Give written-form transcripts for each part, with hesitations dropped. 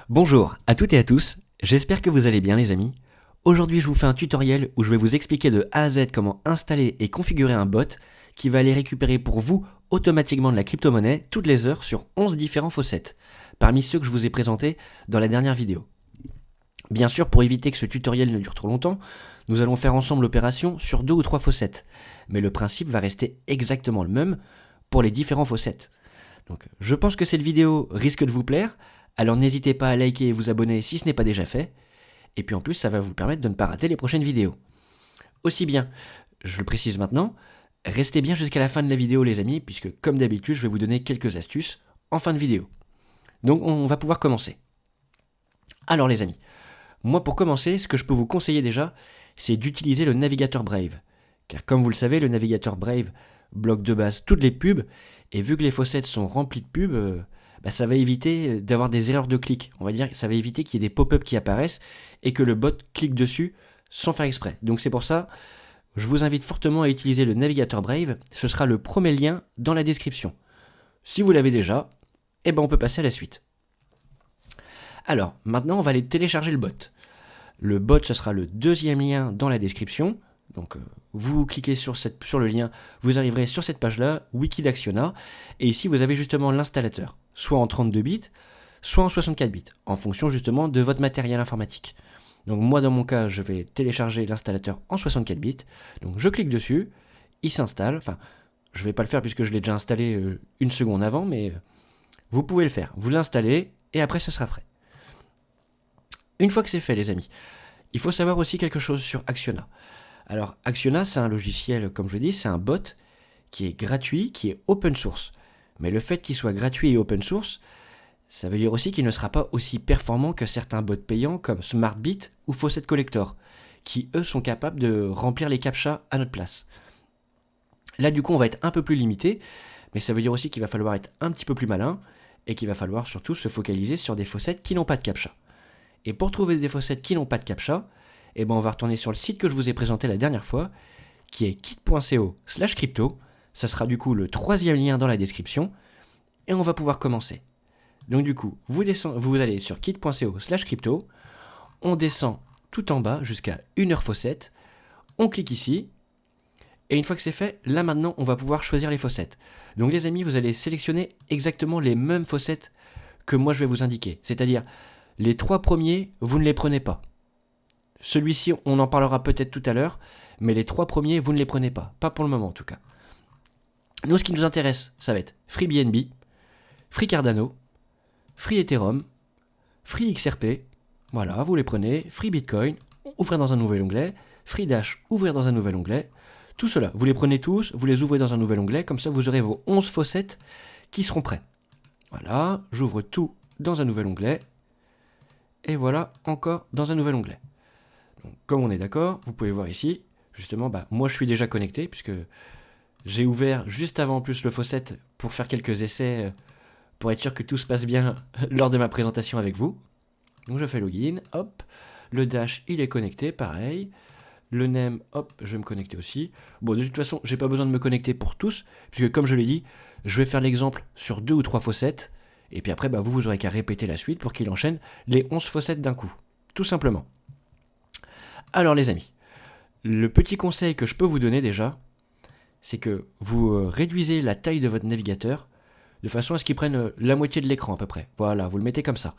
Bonjour à toutes et à tous, j'espère que vous allez bien les amis. Aujourd'hui je vous fais un tutoriel où je vais vous expliquer de A à Z comment installer et configurer un bot qui va aller récupérer pour vous automatiquement de la crypto-monnaie toutes les heures sur 11 différents faucets, parmi ceux que je vous ai présentés dans la dernière vidéo. Bien sûr, pour éviter que ce tutoriel ne dure trop longtemps, nous allons faire ensemble l'opération sur 2 ou 3 faucets, mais le principe va rester exactement le même pour les différents faucets. Donc je pense que cette vidéo risque de vous plaire, alors n'hésitez pas à liker et vous abonner si ce n'est pas déjà fait, et puis en plus ça va vous permettre de ne pas rater les prochaines vidéos. Aussi bien, je le précise maintenant, restez bien jusqu'à la fin de la vidéo les amis, puisque comme d'habitude je vais vous donner quelques astuces en fin de vidéo. Donc on va pouvoir commencer. Alors les amis, moi pour commencer, ce que je peux vous conseiller déjà, c'est d'utiliser le navigateur Brave. Car comme vous le savez, le navigateur Brave bloque de base toutes les pubs, et vu que les faucets sont remplis de pubs, ça va éviter d'avoir des erreurs de clic. On va dire que ça va éviter qu'il y ait des pop-up qui apparaissent et que le bot clique dessus sans faire exprès. Donc c'est pour ça, je vous invite fortement à utiliser le navigateur Brave. Ce sera le premier lien dans la description. Si vous l'avez déjà, on peut passer à la suite. Alors, maintenant on va aller télécharger le bot. Le bot, ce sera le deuxième lien dans la description. Donc vous cliquez sur le lien, vous arriverez sur cette page-là, Wiki d'Acciona, et ici vous avez justement l'installateur, soit en 32 bits, soit en 64 bits, en fonction justement de votre matériel informatique. Donc moi dans mon cas, je vais télécharger l'installateur en 64 bits, donc je clique dessus, il s'installe, enfin je ne vais pas le faire puisque je l'ai déjà installé une seconde avant, mais vous pouvez le faire, vous l'installez, et après ce sera prêt. Une fois que c'est fait les amis, il faut savoir aussi quelque chose sur Acciona. Alors, Acciona, c'est un logiciel, comme je dis, c'est un bot qui est gratuit, qui est open source. Mais le fait qu'il soit gratuit et open source, ça veut dire aussi qu'il ne sera pas aussi performant que certains bots payants comme SmartBit ou Faucet Collector, qui eux sont capables de remplir les captchas à notre place. Là, du coup, on va être un peu plus limité, mais ça veut dire aussi qu'il va falloir être un petit peu plus malin et qu'il va falloir surtout se focaliser sur des faucets qui n'ont pas de captcha. Et pour trouver des faucets qui n'ont pas de captcha, on va retourner sur le site que je vous ai présenté la dernière fois, qui est kit.co/crypto. Ça sera du coup le troisième lien dans la description, et on va pouvoir commencer. Donc du coup, vous allez sur kit.co/crypto, on descend tout en bas jusqu'à 1h faucet, on clique ici, et une fois que c'est fait, là maintenant on va pouvoir choisir les faucets. Donc les amis, vous allez sélectionner exactement les mêmes faucets que moi je vais vous indiquer, c'est-à-dire les 3 premiers, vous ne les prenez pas. Celui-ci, on en parlera peut-être tout à l'heure, mais les 3 premiers, vous ne les prenez pas. Pas pour le moment, en tout cas. Nous, ce qui nous intéresse, ça va être FreeBNB, Free Cardano, Free Ethereum, Free XRP, voilà, vous les prenez, Free Bitcoin, ouvrir dans un nouvel onglet, Free Dash, ouvrir dans un nouvel onglet. Tout cela, vous les prenez tous, vous les ouvrez dans un nouvel onglet, comme ça vous aurez vos 11 faucets qui seront prêts. Voilà, j'ouvre tout dans un nouvel onglet, et voilà, encore dans un nouvel onglet. Donc, comme on est d'accord, vous pouvez voir ici, justement, moi je suis déjà connecté, puisque j'ai ouvert juste avant en plus le faucet pour faire quelques essais, pour être sûr que tout se passe bien lors de ma présentation avec vous. Donc je fais login, hop, le Dash il est connecté, pareil, le name, hop, je vais me connecter aussi. Bon, de toute façon, j'ai pas besoin de me connecter pour tous, puisque comme je l'ai dit, je vais faire l'exemple sur 2 ou 3 faucets, et puis après, vous aurez qu'à répéter la suite pour qu'il enchaîne les 11 faucets d'un coup, tout simplement. Alors les amis, le petit conseil que je peux vous donner déjà, c'est que vous réduisez la taille de votre navigateur de façon à ce qu'il prenne la moitié de l'écran à peu près. Voilà, vous le mettez comme ça.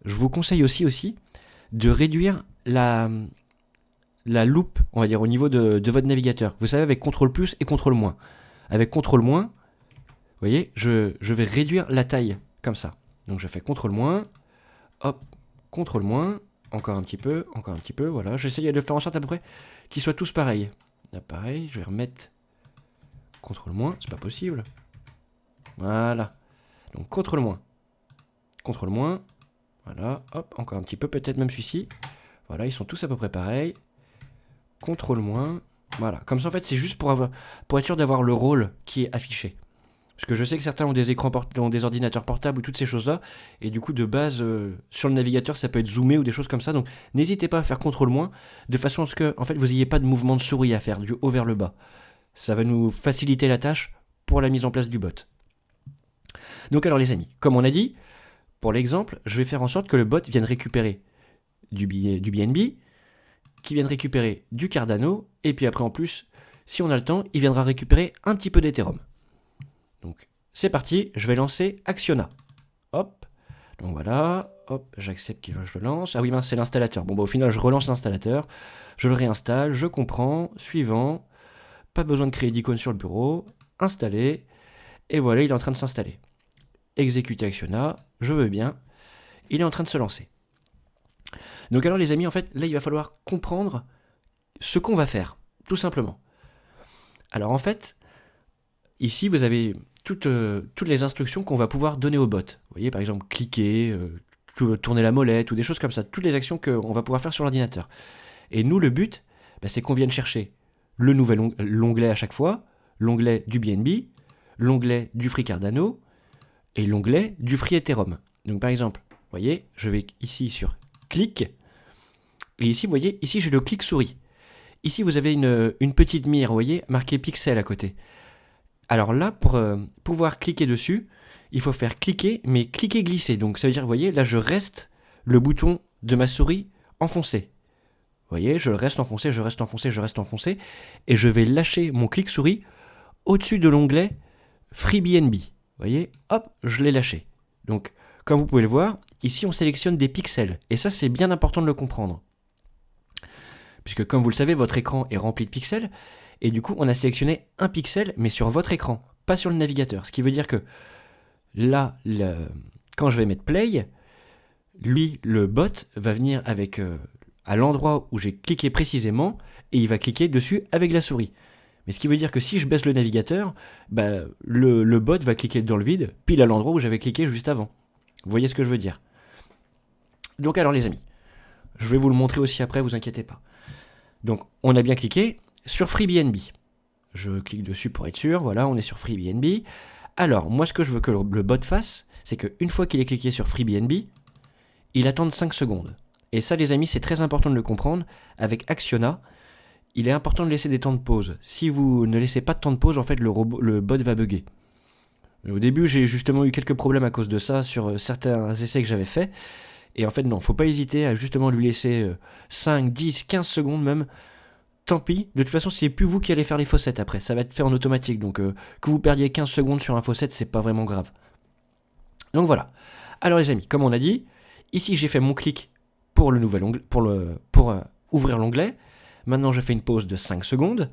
Je vous conseille aussi de réduire la loupe, on va dire, au niveau de votre navigateur. Vous savez, avec CTRL+, et CTRL-. Avec CTRL-, vous voyez, je vais réduire la taille comme ça. Donc je fais CTRL-, hop, CTRL-, encore un petit peu, voilà. J'essaye de faire en sorte à peu près qu'ils soient tous pareils. Là, pareil, je vais remettre CTRL-, c'est pas possible. Voilà. Donc CTRL-, CTRL-, voilà, hop, encore un petit peu, peut-être même celui-ci. Voilà, ils sont tous à peu près pareils. CTRL-, voilà. Comme ça, en fait, c'est juste pour être sûr d'avoir le rôle qui est affiché. Parce que je sais que certains ont des écrans ont des ordinateurs portables ou toutes ces choses-là, et du coup de base sur le navigateur ça peut être zoomé ou des choses comme ça, donc n'hésitez pas à faire CTRL- de façon à ce que en fait vous n'ayez pas de mouvement de souris à faire du haut vers le bas. Ça va nous faciliter la tâche pour la mise en place du bot. Donc alors les amis, comme on a dit, pour l'exemple, je vais faire en sorte que le bot vienne récupérer du BNB, qui vienne récupérer du Cardano, et puis après en plus, si on a le temps, il viendra récupérer un petit peu d'Ethereum. Donc c'est parti, je vais lancer Actiona. Hop, donc voilà, hop, j'accepte que je le lance. Ah oui, mince, c'est l'installateur. Bon, bah, au final, je relance l'installateur, je le réinstalle, je comprends, suivant, pas besoin de créer d'icône sur le bureau, installer, et voilà, il est en train de s'installer. Exécuter Actiona, je veux bien, il est en train de se lancer. Donc alors les amis, en fait, là il va falloir comprendre ce qu'on va faire, tout simplement. Alors en fait, ici vous avez toutes les instructions qu'on va pouvoir donner au bot. Vous voyez par exemple cliquer, tourner la molette ou des choses comme ça, toutes les actions qu'on va pouvoir faire sur l'ordinateur. Et nous le but, c'est qu'on vienne chercher l'onglet à chaque fois, l'onglet du BNB, l'onglet du Free Cardano et l'onglet du Free Ethereum. Donc par exemple, vous voyez, je vais ici sur clic, et ici, vous voyez, ici j'ai le clic souris. Ici, vous avez une petite mire, vous voyez, marquée pixel à côté. Alors là, pour pouvoir cliquer dessus, il faut faire cliquer, mais cliquer glisser. Donc ça veut dire, vous voyez, là je reste le bouton de ma souris enfoncé. Vous voyez, je reste enfoncé, je reste enfoncé, je reste enfoncé, et je vais lâcher mon clic souris au-dessus de l'onglet FreeBNB. Vous voyez, hop, je l'ai lâché. Donc, comme vous pouvez le voir, ici on sélectionne des pixels, et ça c'est bien important de le comprendre. Puisque comme vous le savez, votre écran est rempli de pixels, et du coup on a sélectionné un pixel, mais sur votre écran, pas sur le navigateur. Ce qui veut dire que là, quand je vais mettre play, lui, le bot, va venir avec à l'endroit où j'ai cliqué précisément, et il va cliquer dessus avec la souris. Mais ce qui veut dire que si je baisse le navigateur, le bot va cliquer dans le vide, pile à l'endroit où j'avais cliqué juste avant. Vous voyez ce que je veux dire? Donc alors les amis, je vais vous le montrer aussi après, vous inquiétez pas. Donc on a bien cliqué sur FreeBNB. Je clique dessus pour être sûr, voilà, on est sur FreeBNB. Alors moi ce que je veux que le bot fasse, c'est qu'une fois qu'il est cliqué sur FreeBNB, il attende 5 secondes. Et ça les amis, c'est très important de le comprendre. Avec Actiona, il est important de laisser des temps de pause. Si vous ne laissez pas de temps de pause, en fait le bot va bugger. Au début j'ai justement eu quelques problèmes à cause de ça sur certains essais que j'avais faits. Et en fait, non, faut pas hésiter à justement lui laisser 5, 10, 15 secondes même. Tant pis, de toute façon, c'est plus vous qui allez faire les fossettes après. Ça va être fait en automatique, donc que vous perdiez 15 secondes sur un fossette, c'est pas vraiment grave. Donc voilà. Alors les amis, comme on a dit, ici j'ai fait mon clic pour le nouvel onglet, pour ouvrir l'onglet. Maintenant, je fais une pause de 5 secondes.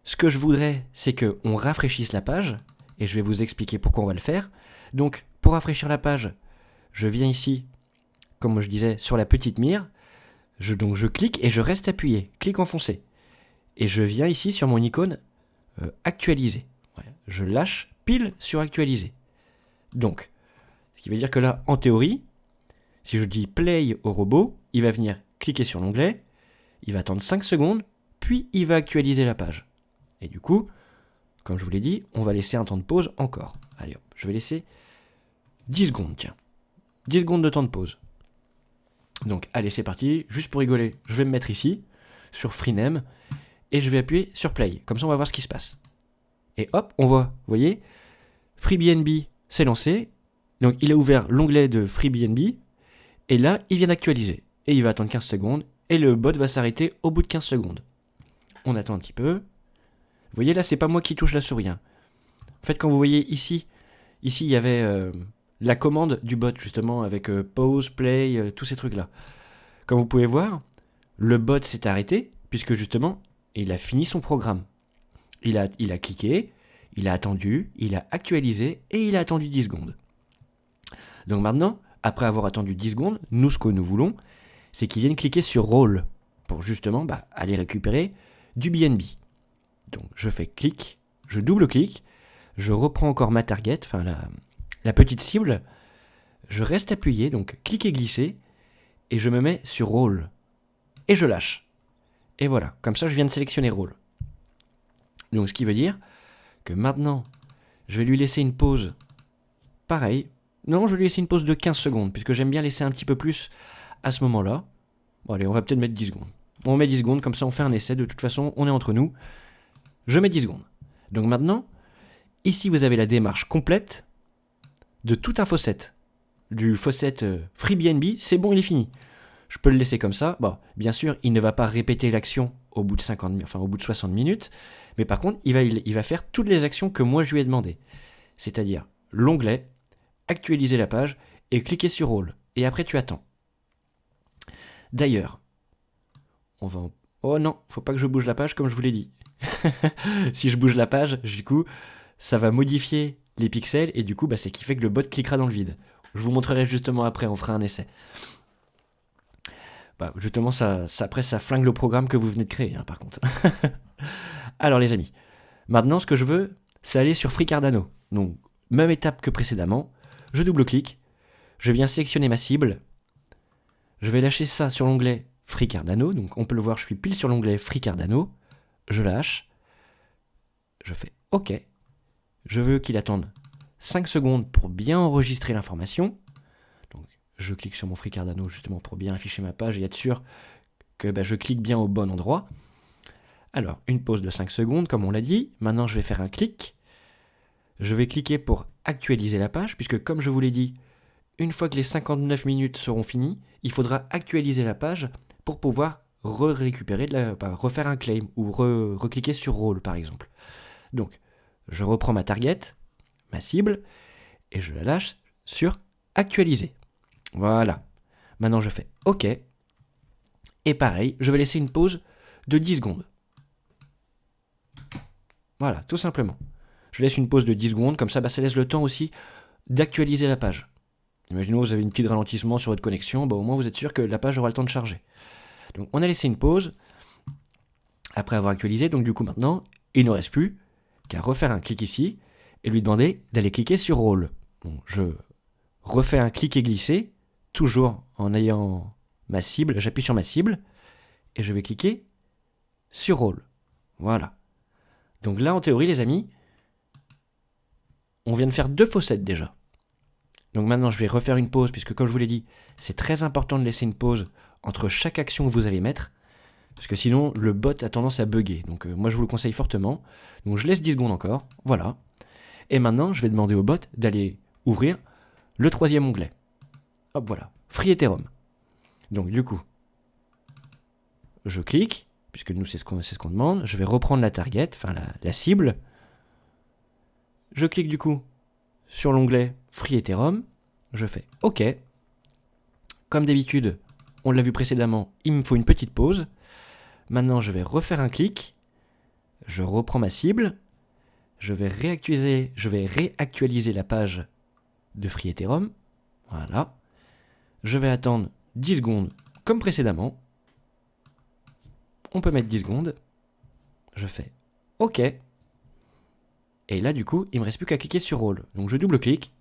Ce que je voudrais, c'est qu'on rafraîchisse la page, et je vais vous expliquer pourquoi on va le faire. Donc, pour rafraîchir la page, je viens ici, comme je disais, sur la petite mire, donc je clique et je reste appuyé, clic enfoncé. Et je viens ici sur mon icône actualiser. Ouais, je lâche pile sur actualiser. Donc, ce qui veut dire que là, en théorie, si je dis play au robot, il va venir cliquer sur l'onglet, il va attendre 5 secondes, puis il va actualiser la page. Et du coup, comme je vous l'ai dit, on va laisser un temps de pause encore. Allez hop, je vais laisser 10 secondes, tiens. 10 secondes de temps de pause. Donc allez, c'est parti, juste pour rigoler, je vais me mettre ici, sur FreeName, et je vais appuyer sur Play, comme ça on va voir ce qui se passe. Et hop, on voit, vous voyez, FreeBNB s'est lancé, donc il a ouvert l'onglet de FreeBNB, et là, il vient d'actualiser. Et il va attendre 15 secondes, et le bot va s'arrêter au bout de 15 secondes. On attend un petit peu. Vous voyez, là, c'est pas moi qui touche la souris. En fait, quand vous voyez ici il y avait la commande du bot, justement, avec pause, play, tous ces trucs-là. Comme vous pouvez voir, le bot s'est arrêté, puisque justement, il a fini son programme. Il a cliqué, il a attendu, il a actualisé, et il a attendu 10 secondes. Donc maintenant, après avoir attendu 10 secondes, nous, ce que nous voulons, c'est qu'il vienne cliquer sur Roll, pour justement aller récupérer du BNB. Donc je fais clic, je double-clique, je reprends encore ma target, enfin la petite cible, je reste appuyé, donc clic et glisser, et je me mets sur Roll. Et je lâche. Et voilà, comme ça je viens de sélectionner Roll. Donc ce qui veut dire que maintenant, je vais lui laisser une pause. Pareil, non, je vais lui laisser une pause de 15 secondes, puisque j'aime bien laisser un petit peu plus à ce moment-là. Bon allez, on va peut-être mettre 10 secondes. On met 10 secondes, comme ça on fait un essai, de toute façon on est entre nous. Je mets 10 secondes. Donc maintenant, ici vous avez la démarche complète de tout un faucet. du faucet FreeBNB, c'est bon, il est fini. Je peux le laisser comme ça. Bon, bien sûr, il ne va pas répéter l'action au bout de 60 minutes, mais par contre, il va faire toutes les actions que moi je lui ai demandé. C'est-à-dire l'onglet, actualiser la page et cliquer sur All. Et après, tu attends. D'ailleurs, oh non, faut pas que je bouge la page comme je vous l'ai dit. Si je bouge la page, du coup, ça va modifier les pixels et du coup, c'est qui fait que le bot cliquera dans le vide. Je vous montrerai justement après, on fera un essai. Justement, après, ça flingue le programme que vous venez de créer, par contre. Alors, les amis, maintenant, ce que je veux, c'est aller sur FreeCardano. Donc, même étape que précédemment, je double-clique, je viens sélectionner ma cible, je vais lâcher ça sur l'onglet FreeCardano, donc on peut le voir, je suis pile sur l'onglet FreeCardano, je lâche, je fais OK, je veux qu'il attende 5 secondes pour bien enregistrer l'information, donc je clique sur mon FreeCardano justement pour bien afficher ma page et être sûr que je clique bien au bon endroit. Alors, une pause de 5 secondes, comme on l'a dit, maintenant je vais faire un clic, je vais cliquer pour actualiser la page, puisque comme je vous l'ai dit, une fois que les 59 minutes seront finies, il faudra actualiser la page pour pouvoir refaire un claim ou recliquer sur Roll par exemple. Donc, je reprends ma target, ma cible, et je la lâche sur actualiser. Voilà. Maintenant, je fais OK. Et pareil, je vais laisser une pause de 10 secondes. Voilà, tout simplement. Je laisse une pause de 10 secondes, comme ça, ça laisse le temps aussi d'actualiser la page. Imaginons que vous avez une petite ralentissement sur votre connexion, au moins vous êtes sûr que la page aura le temps de charger. Donc on a laissé une pause après avoir actualisé, donc du coup maintenant, il ne reste plus qu'à refaire un clic ici et lui demander d'aller cliquer sur Roll. Donc je refais un clic et glisser, toujours en ayant ma cible, j'appuie sur ma cible et je vais cliquer sur Roll. Voilà. Donc là en théorie les amis, on vient de faire 2 faussettes déjà. Donc maintenant, je vais refaire une pause, puisque comme je vous l'ai dit, c'est très important de laisser une pause entre chaque action que vous allez mettre, parce que sinon, le bot a tendance à bugger. Donc moi, je vous le conseille fortement. Donc je laisse 10 secondes encore, voilà. Et maintenant, je vais demander au bot d'aller ouvrir le 3e onglet. Hop, voilà, Free Ethereum. Donc du coup, je clique, puisque nous, c'est ce qu'on demande. Je vais reprendre la target, la cible. Je clique du coup sur l'onglet Free Ethereum, je fais OK. Comme d'habitude, on l'a vu précédemment, il me faut une petite pause. Maintenant, je vais refaire un clic. Je reprends ma cible. Je vais réactualiser la page de Free Ethereum. Voilà. Je vais attendre 10 secondes comme précédemment. On peut mettre 10 secondes. Je fais OK. Et là, du coup, il ne me reste plus qu'à cliquer sur Roll. Donc, je double-clique.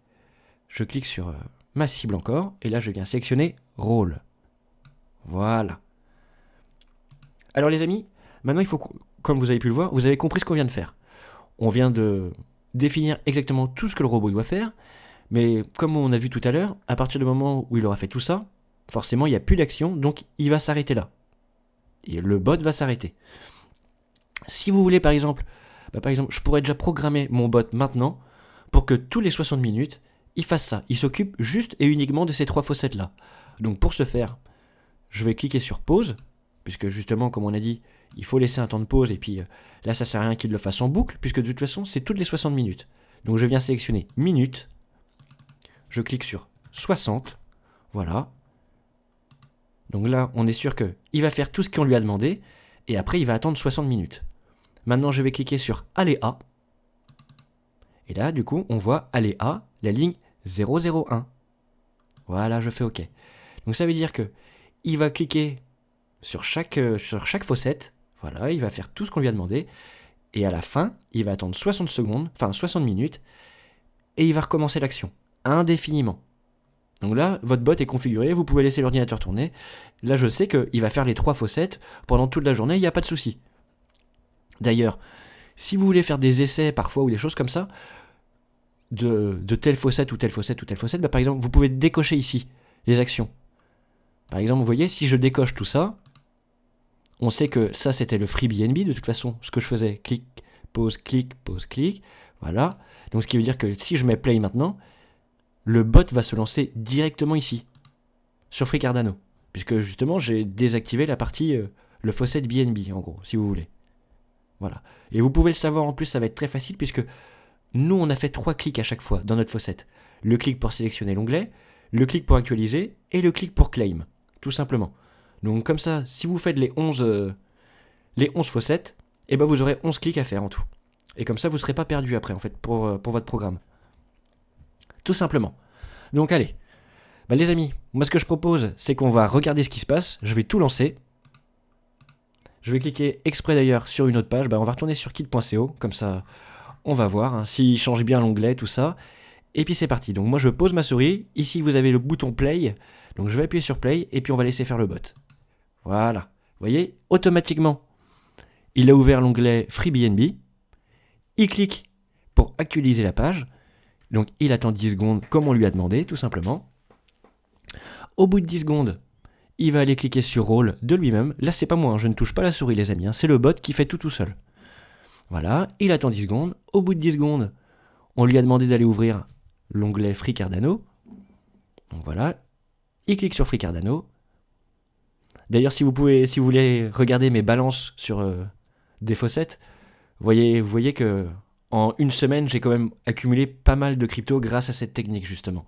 Je clique sur ma cible encore. Et là, je viens sélectionner Roll. Voilà. Alors, les amis, maintenant, il faut, comme vous avez pu le voir, vous avez compris ce qu'on vient de faire. On vient de définir exactement tout ce que le robot doit faire. Mais comme on a vu tout à l'heure, à partir du moment où il aura fait tout ça, forcément, il n'y a plus d'action. Donc, il va s'arrêter là. Et le bot va s'arrêter. Si vous voulez, par exemple, je pourrais déjà programmer mon bot maintenant pour que tous les 60 minutes, il fasse ça. Il s'occupe juste et uniquement de ces 3 faucettes-là. Donc pour ce faire, je vais cliquer sur pause, puisque justement, comme on a dit, il faut laisser un temps de pause, et puis là, ça sert à rien qu'il le fasse en boucle, puisque de toute façon, c'est toutes les 60 minutes. Donc je viens sélectionner minutes, je clique sur 60, voilà. Donc là, on est sûr qu'il va faire tout ce qu'on lui a demandé, et après, il va attendre 60 minutes. Maintenant, je vais cliquer sur Aléa. Et là, du coup, on voit Aléa, la ligne 001. Voilà, je fais OK. Donc ça veut dire que il va cliquer sur chaque faucette. Voilà, il va faire tout ce qu'on lui a demandé. Et à la fin, il va attendre 60 minutes. Et il va recommencer l'action, indéfiniment. Donc là, votre bot est configuré, vous pouvez laisser l'ordinateur tourner. Là, je sais qu'il va faire les 3 faucettes pendant toute la journée, il n'y a pas de souci. D'ailleurs, si vous voulez faire des essais parfois ou des choses comme ça, de telle faucette ou telle faucette ou telle faucette, par exemple, vous pouvez décocher ici les actions. Par exemple, vous voyez, si je décoche tout ça, on sait que ça c'était le FreeBNB de toute façon, ce que je faisais, clic, pause, clic, voilà. Donc ce qui veut dire que si je mets play maintenant, le bot va se lancer directement ici, sur Free Cardano. Puisque justement, j'ai désactivé la partie, le faucet BNB, en gros, si vous voulez. Voilà. Et vous pouvez le savoir en plus, ça va être très facile, puisque nous, on a fait 3 clics à chaque fois dans notre faucet. Le clic pour sélectionner l'onglet, le clic pour actualiser, et le clic pour claim, tout simplement. Donc comme ça, si vous faites les 11 faucets, et ben vous aurez 11 clics à faire en tout. Et comme ça, vous ne serez pas perdu après, en fait, pour votre programme. Tout simplement. Donc allez, bah, les amis, moi ce que je propose, c'est qu'on va regarder ce qui se passe. Je vais tout lancer. Je vais cliquer exprès d'ailleurs sur une autre page. Bah, on va retourner sur kit.co, comme ça on va voir hein, s'il change bien l'onglet, tout ça. Et puis c'est parti. Donc moi je pose ma souris. Ici vous avez le bouton play. Donc je vais appuyer sur play et puis on va laisser faire le bot. Voilà. Vous voyez, automatiquement, il a ouvert l'onglet FreeBNB. Il clique pour actualiser la page. Donc il attend 10 secondes comme on lui a demandé, tout simplement. Au bout de 10 secondes, il va aller cliquer sur Roll de lui-même. Là, c'est pas moi, hein, je ne touche pas la souris, les amis. Hein, c'est le bot qui fait tout seul. Voilà, il attend 10 secondes. Au bout de 10 secondes, on lui a demandé d'aller ouvrir l'onglet Free Cardano. Donc voilà, il clique sur Free Cardano. D'ailleurs, si vous voulez regarder mes balances sur des faucets, vous voyez que en une semaine, j'ai quand même accumulé pas mal de crypto grâce à cette technique, justement.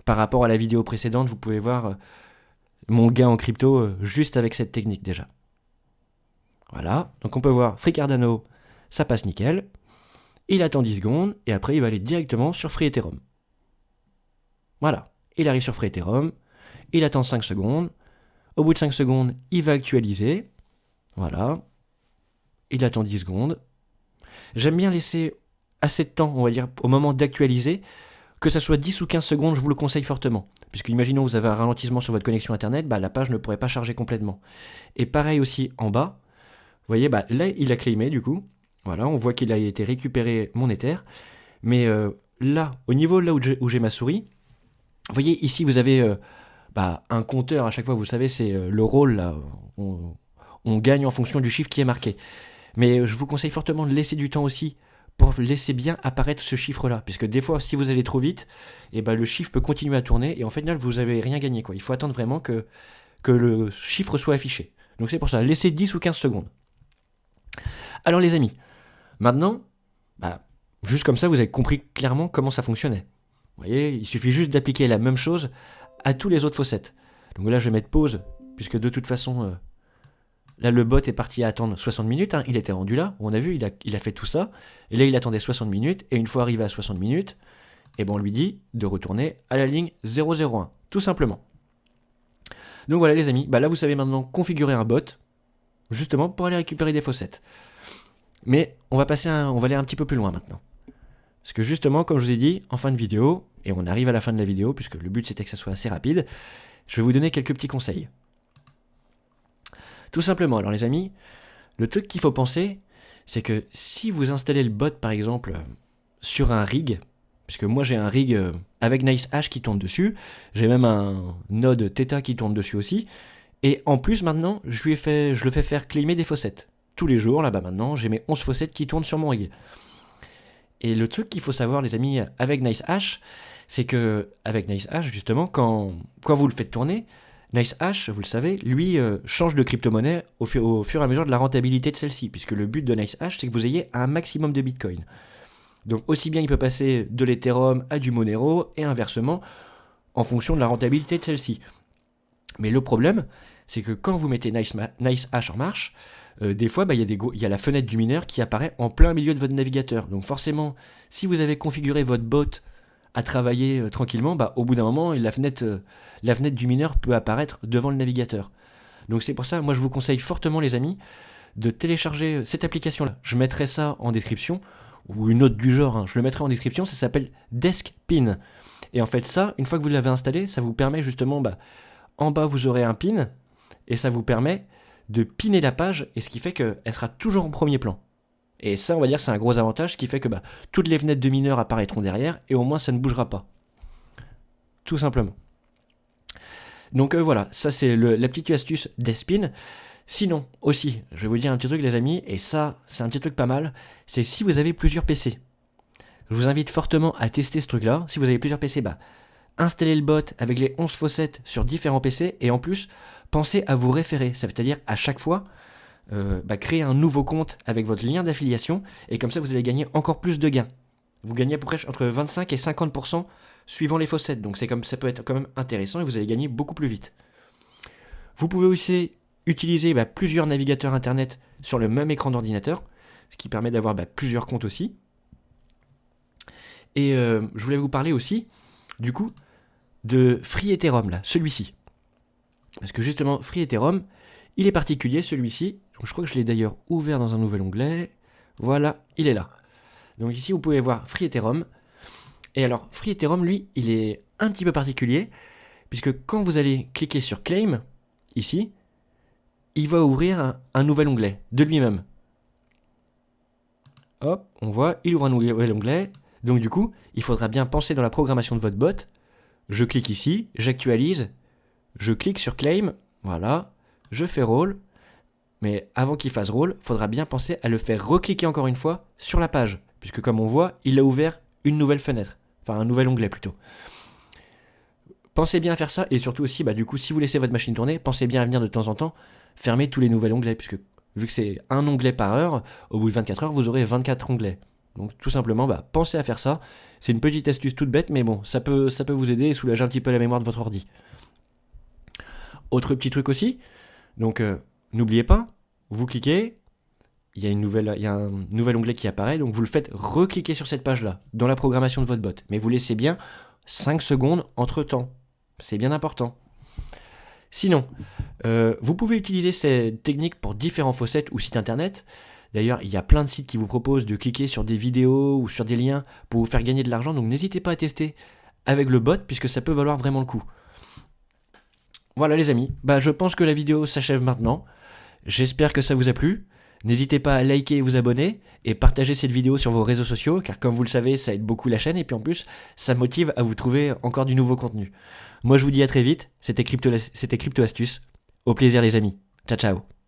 Par rapport à la vidéo précédente, vous pouvez voir mon gain en crypto juste avec cette technique déjà. Voilà, donc on peut voir Free Cardano, ça passe nickel. Il attend 10 secondes et après il va aller directement sur Free Ethereum. Voilà, il arrive sur Free Ethereum, il attend 5 secondes. Au bout de 5 secondes, il va actualiser. Voilà, il attend 10 secondes. J'aime bien laisser assez de temps, on va dire, au moment d'actualiser. Que ça soit 10 ou 15 secondes, je vous le conseille fortement. Puisque imaginons vous avez un ralentissement sur votre connexion internet, bah, la page ne pourrait pas charger complètement. Et pareil aussi en bas, vous voyez, bah, là il a claimé du coup. Voilà, on voit qu'il a été récupéré mon Ether. Mais là, au niveau là où j'ai ma souris, vous voyez ici vous avez un compteur à chaque fois, vous savez, c'est le rôle là. On gagne en fonction du chiffre qui est marqué. Mais je vous conseille fortement de laisser du temps aussi pour laisser bien apparaître ce chiffre-là. Puisque des fois, si vous allez trop vite, le chiffre peut continuer à tourner et en fait, vous n'avez rien gagné, quoi. Il faut attendre vraiment que le chiffre soit affiché. Donc c'est pour ça, laissez 10 ou 15 secondes. Alors les amis, maintenant, juste comme ça, vous avez compris clairement comment ça fonctionnait. Vous voyez, il suffit juste d'appliquer la même chose à tous les autres faucets. Donc là, je vais mettre pause, puisque de toute façon... Là, le bot est parti à attendre 60 minutes. Hein. Il était rendu là. On a vu, il a fait tout ça. Et là, il attendait 60 minutes. Et une fois arrivé à 60 minutes, on lui dit de retourner à la ligne 001. Tout simplement. Donc voilà, les amis. Là, vous savez maintenant configurer un bot. Justement, pour aller récupérer des faucets. Mais on va aller un petit peu plus loin maintenant. Parce que justement, comme je vous ai dit, en fin de vidéo, et on arrive à la fin de la vidéo, puisque le but c'était que ça soit assez rapide, je vais vous donner quelques petits conseils. Tout simplement, alors les amis, le truc qu'il faut penser, c'est que si vous installez le bot par exemple sur un rig, puisque moi j'ai un rig avec NiceHash qui tourne dessus, j'ai même un node Theta qui tourne dessus aussi, et en plus maintenant je le fais faire claimer des faucets. Tous les jours, là-bas maintenant, j'ai mes 11 faucets qui tournent sur mon rig. Et le truc qu'il faut savoir les amis avec NiceHash, c'est que avec NiceHash justement, quand vous le faites tourner, NiceHash, vous le savez, lui change de crypto-monnaie au fur et à mesure de la rentabilité de celle-ci, puisque le but de NiceHash, c'est que vous ayez un maximum de Bitcoin. Donc aussi bien il peut passer de l'Ethereum à du Monero, et inversement, en fonction de la rentabilité de celle-ci. Mais le problème, c'est que quand vous mettez NiceHash en marche, des fois, il y a la fenêtre du mineur qui apparaît en plein milieu de votre navigateur. Donc forcément, si vous avez configuré votre bot à travailler tranquillement, au bout d'un moment, la fenêtre du mineur peut apparaître devant le navigateur. Donc c'est pour ça, moi je vous conseille fortement les amis, de télécharger cette application-là. Je mettrai ça en description, ou une autre du genre, je le mettrai en description, ça s'appelle DeskPin. Et en fait ça, une fois que vous l'avez installé, ça vous permet justement, en bas vous aurez un pin, et ça vous permet de piner la page, et ce qui fait qu'elle sera toujours en premier plan. Et ça, on va dire, c'est un gros avantage, ce qui fait que toutes les fenêtres de mineurs apparaîtront derrière, et au moins ça ne bougera pas. Tout simplement. Donc voilà, ça c'est la petite astuce DeskPin. Sinon, aussi, je vais vous dire un petit truc les amis, et ça, c'est un petit truc pas mal, c'est si vous avez plusieurs PC. Je vous invite fortement à tester ce truc-là. Si vous avez plusieurs PC, installer le bot avec les 11 faucets sur différents PC et en plus, pensez à vous référer. Ça veut dire à chaque fois, créer un nouveau compte avec votre lien d'affiliation et comme ça, vous allez gagner encore plus de gains. Vous gagnez à peu près entre 25 et 50% suivant les faucets. Donc ça peut être quand même intéressant et vous allez gagner beaucoup plus vite. Vous pouvez aussi utiliser plusieurs navigateurs internet sur le même écran d'ordinateur, ce qui permet d'avoir plusieurs comptes aussi. Et je voulais vous parler aussi, du coup, de FreeEthereum, là, celui-ci. Parce que justement, FreeEthereum, il est particulier, celui-ci. Donc, je crois que je l'ai d'ailleurs ouvert dans un nouvel onglet. Voilà, il est là. Donc ici, vous pouvez voir FreeEthereum. Et alors, FreeEthereum, lui, il est un petit peu particulier, puisque quand vous allez cliquer sur Claim, ici, il va ouvrir un nouvel onglet de lui-même. Hop, on voit, il ouvre un nouvel onglet. Donc du coup, il faudra bien penser dans la programmation de votre bot. Je clique ici, j'actualise, je clique sur Claim, voilà, je fais Roll. Mais avant qu'il fasse Roll, il faudra bien penser à le faire recliquer encore une fois sur la page. Puisque comme on voit, il a ouvert une nouvelle fenêtre. Enfin, un nouvel onglet plutôt. Pensez bien à faire ça et surtout aussi, du coup, si vous laissez votre machine tourner, pensez bien à venir de temps en temps fermer tous les nouveaux onglets. Puisque vu que c'est un onglet par heure, au bout de 24 heures, vous aurez 24 onglets. Donc tout simplement, pensez à faire ça. C'est une petite astuce toute bête, mais bon, ça peut vous aider et soulager un petit peu la mémoire de votre ordi. Autre petit truc aussi, donc n'oubliez pas, vous cliquez, il y a un nouvel onglet qui apparaît, donc vous le faites recliquer sur cette page-là, dans la programmation de votre bot. Mais vous laissez bien 5 secondes entre temps. C'est bien important. Sinon, vous pouvez utiliser cette technique pour différents faucets ou sites internet. D'ailleurs, il y a plein de sites qui vous proposent de cliquer sur des vidéos ou sur des liens pour vous faire gagner de l'argent. Donc n'hésitez pas à tester avec le bot puisque ça peut valoir vraiment le coup. Voilà les amis, je pense que la vidéo s'achève maintenant. J'espère que ça vous a plu. N'hésitez pas à liker et vous abonner et partager cette vidéo sur vos réseaux sociaux car comme vous le savez, ça aide beaucoup la chaîne et puis en plus, ça motive à vous trouver encore du nouveau contenu. Moi je vous dis à très vite, c'était Crypto Astuce. Au plaisir les amis. Ciao ciao.